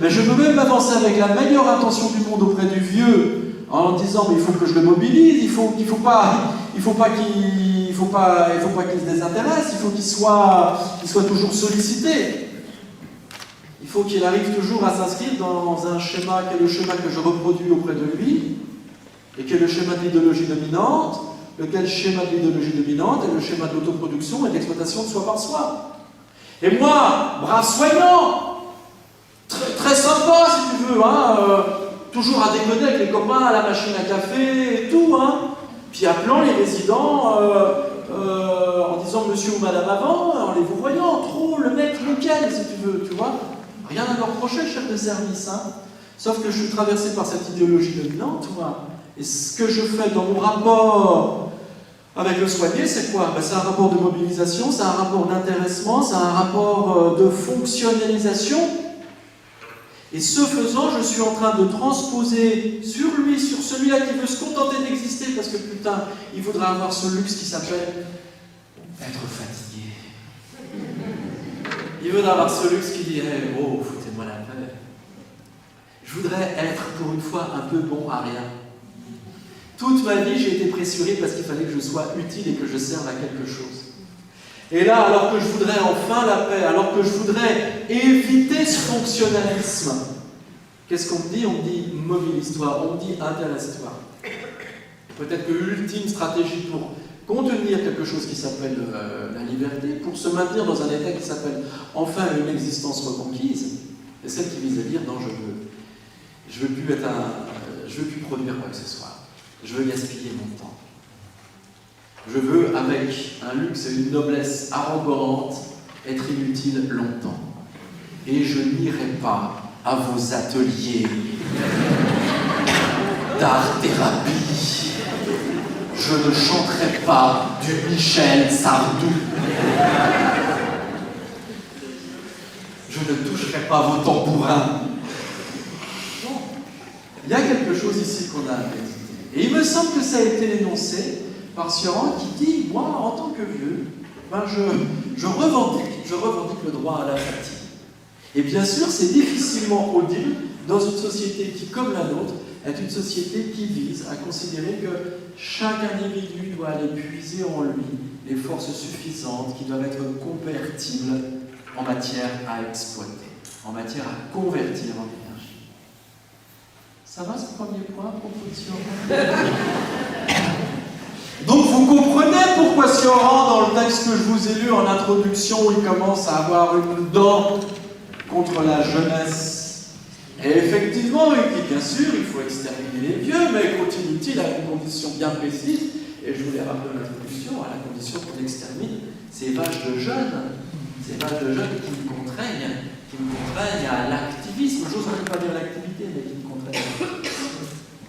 Mais je peux même m'avancer avec la meilleure intention du monde auprès du vieux, en disant mais il faut que je le mobilise, il faut pas qu'il se désintéresse, il faut qu'il soit toujours sollicité. Il faut qu'il arrive toujours à s'inscrire dans un schéma qui est le schéma que je reproduis auprès de lui, et qui est le schéma de l'idéologie dominante, lequel schéma de l'idéologie dominante est le schéma de l'autoproduction et d'exploitation de soi par soi. Et moi, brave soignant, très sympa si tu veux, toujours à déconner avec les copains à la machine à café et tout, puis appelant les résidents en disant monsieur ou madame avant, en les vous voyant, trop le mec nickel si tu veux, tu vois. Rien à leur reprocher, chef de service, sauf que je suis traversé par cette idéologie dominante, et ce que je fais dans mon rapport avec le soigné, c'est quoi? C'est un rapport de mobilisation, c'est un rapport d'intéressement, c'est un rapport de fonctionnalisation. Et ce faisant, je suis en train de transposer sur lui, sur celui-là qui veut se contenter d'exister, parce que putain, il voudrait avoir ce luxe qui s'appelle être fatigué. Il voudrait avoir ce luxe qui dirait « Oh, foutez-moi la paix. Je voudrais être pour une fois un peu bon à rien. Toute ma vie, j'ai été pressuré parce qu'il fallait que je sois utile et que je serve à quelque chose. Et là, alors que je voudrais enfin la paix, alors que je voudrais éviter ce fonctionnalisme, qu'est-ce qu'on me dit? On me dit mobilise-toi, on me dit intéresse-toi. Peut-être que l'ultime stratégie pour contenir quelque chose qui s'appelle la liberté, pour se maintenir dans un état qui s'appelle enfin une existence reconquise, c'est celle qui vise à dire non, je veux plus produire quoi que ce soit. Je veux gaspiller mon temps. Je veux, avec un luxe et une noblesse arrogante, être inutile longtemps. Et je n'irai pas à vos ateliers d'art-thérapie. Je ne chanterai pas du Michel Sardou. Je ne toucherai pas vos tambourins. Non. Il y a quelque chose ici qu'on a à méditer. Et il me semble que ça a été énoncé par Sioran qui dit, moi, en tant que vieux, je revendique le droit à la fatigue. Et bien sûr, c'est difficilement audible dans une société qui, comme la nôtre, est une société qui vise à considérer que chaque individu doit aller puiser en lui les forces suffisantes qui doivent être convertibles en matière à exploiter, en matière à convertir en énergie. Ça va ce premier point, proposition? Donc vous comprenez pourquoi Sioran, dans le texte que je vous ai lu en introduction, il commence à avoir une dent contre la jeunesse. Et effectivement, il dit bien sûr, il faut exterminer les vieux, mais continue-t-il à une condition bien précise, et je vous l'ai rappelé en introduction, à la condition qu'on extermine ces vaches de jeunes qui me contraignent à l'activisme, j'ose même pas dire l'activité, mais qui me contraignent